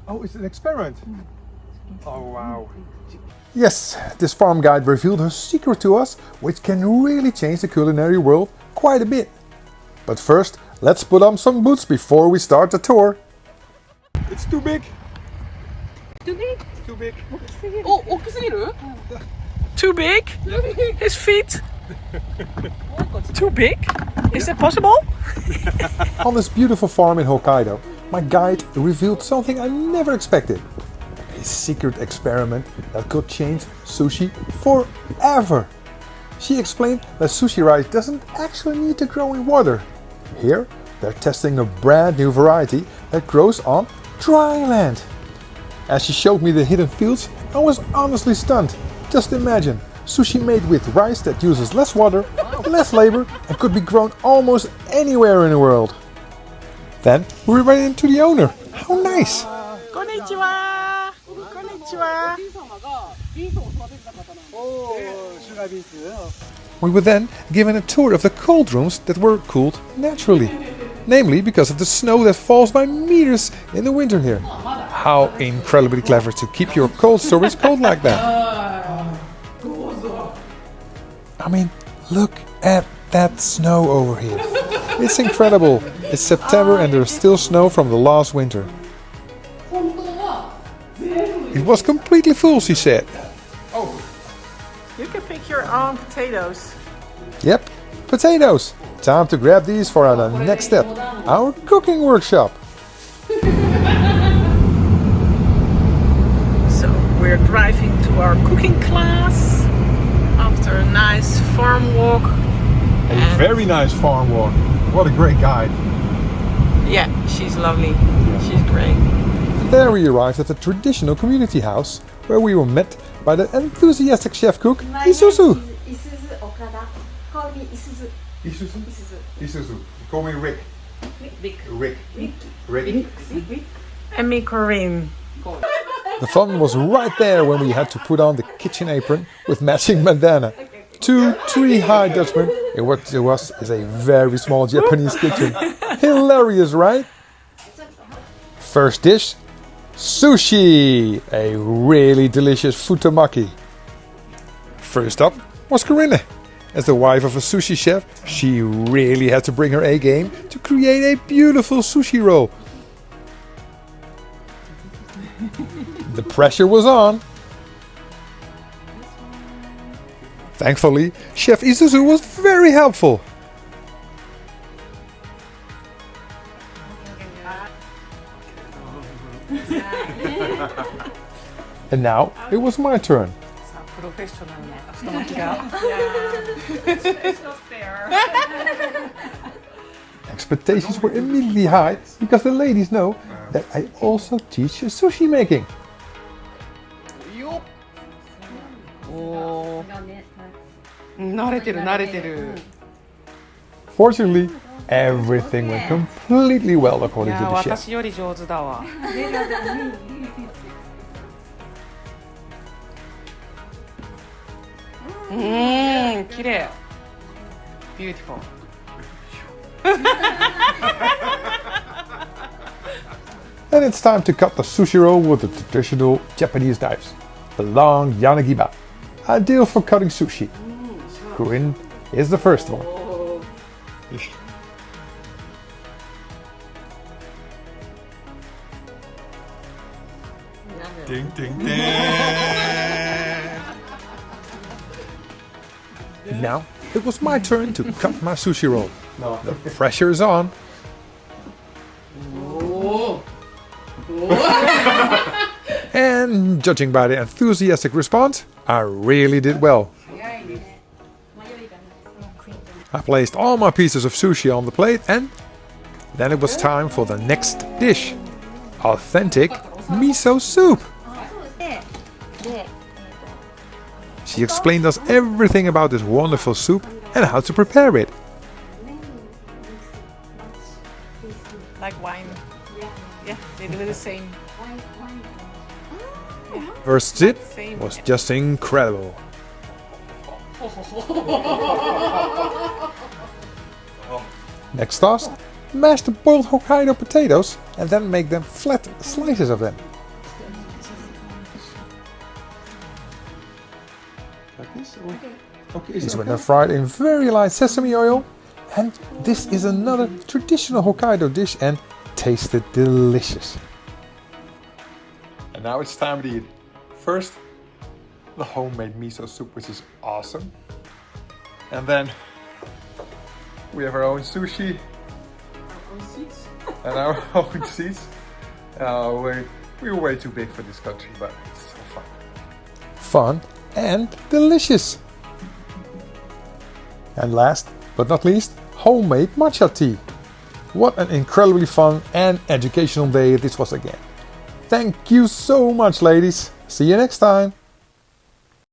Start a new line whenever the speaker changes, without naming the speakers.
Oh, it's an experiment. Oh, wow.
Yes, this farm guide revealed a secret to us, which can really change the culinary world quite a bit. But first, let's put on some boots before we start the tour.
It's too big.
Too big?
Too big.
Oh, 大きすぎる? Too big? His feet? Too big? Is that possible?
On this beautiful farm in Hokkaido, my guide revealed something I never expected. A secret experiment that could change sushi forever. She explained that sushi rice doesn't actually need to grow in water. Here, they're testing a brand new variety that grows on dry land. As she showed me the hidden fields, I was honestly stunned. Just imagine, sushi made with rice that uses less water, less labor, and could be grown almost anywhere in the world. Then we ran into the owner. How nice!
Konnichiwa! Konnichiwa!
We were then given a tour of the cold rooms that were cooled naturally. Namely because of the snow that falls by meters in the winter here. How incredibly clever to keep your cold storage cold like that. I mean, look at that snow over here. It's incredible. It's September and there's still snow from the last winter. It was completely full, she said.
Oh, you can pick your own potatoes.
Yep, potatoes. Time to grab these for our next step, our cooking workshop.
So we're driving to our cooking class after a nice farm walk.
A very nice farm walk. What a great guide.
Yeah, she's lovely. She's great.
There we arrived at the traditional community house, where we were met by the enthusiastic chef cook Isuzu.
Call me Isuzu.
Isuzu? Isuzu. Call me Rick. Rick.
And me, Corinne.
The fun was right there when we had to put on the kitchen apron with matching bandana. 2-3 high Dutchmen in what to us is a very small Japanese kitchen. Hilarious, right? First dish, sushi, a really delicious futamaki. First up was Corinne. As the wife of a sushi chef, she really had to bring her A game to create a beautiful sushi roll. The pressure was on. Thankfully, Chef Isuzu was very helpful. And now it was my turn.
It's not fair.
Expectations were immediately high because the ladies know that I also teach sushi making. Fortunately, everything went completely well according to the chef.
Beautiful.
And it's time to cut the sushi roll with the traditional Japanese knives, the long yanagiba, ideal for cutting sushi. Corinne is the first one.
Ding, ding, ding.
And now it was my turn to cut my sushi roll. The pressure is on. And judging by the enthusiastic response, I really did well. I placed all my pieces of sushi on the plate and then it was time for the next dish. Authentic miso soup. She explained us everything about this wonderful soup and how to prepare it.
Like wine. Yeah, they do the same.
First sip was just incredible. Next task, mash the boiled Hokkaido potatoes and then make them flat slices of them.
Like this? Or? Okay.
These were then fried in very light sesame oil. And this is another traditional Hokkaido dish and tasted delicious.
And now it's time to eat. First, the homemade miso soup, which is awesome. And then we have our own sushi. And our own seats. We were way too big for this country, but it's so fun.
Fun and delicious. And last but not least, homemade matcha tea. What an incredibly fun and educational day this was again. Thank you so much, ladies. See you next time.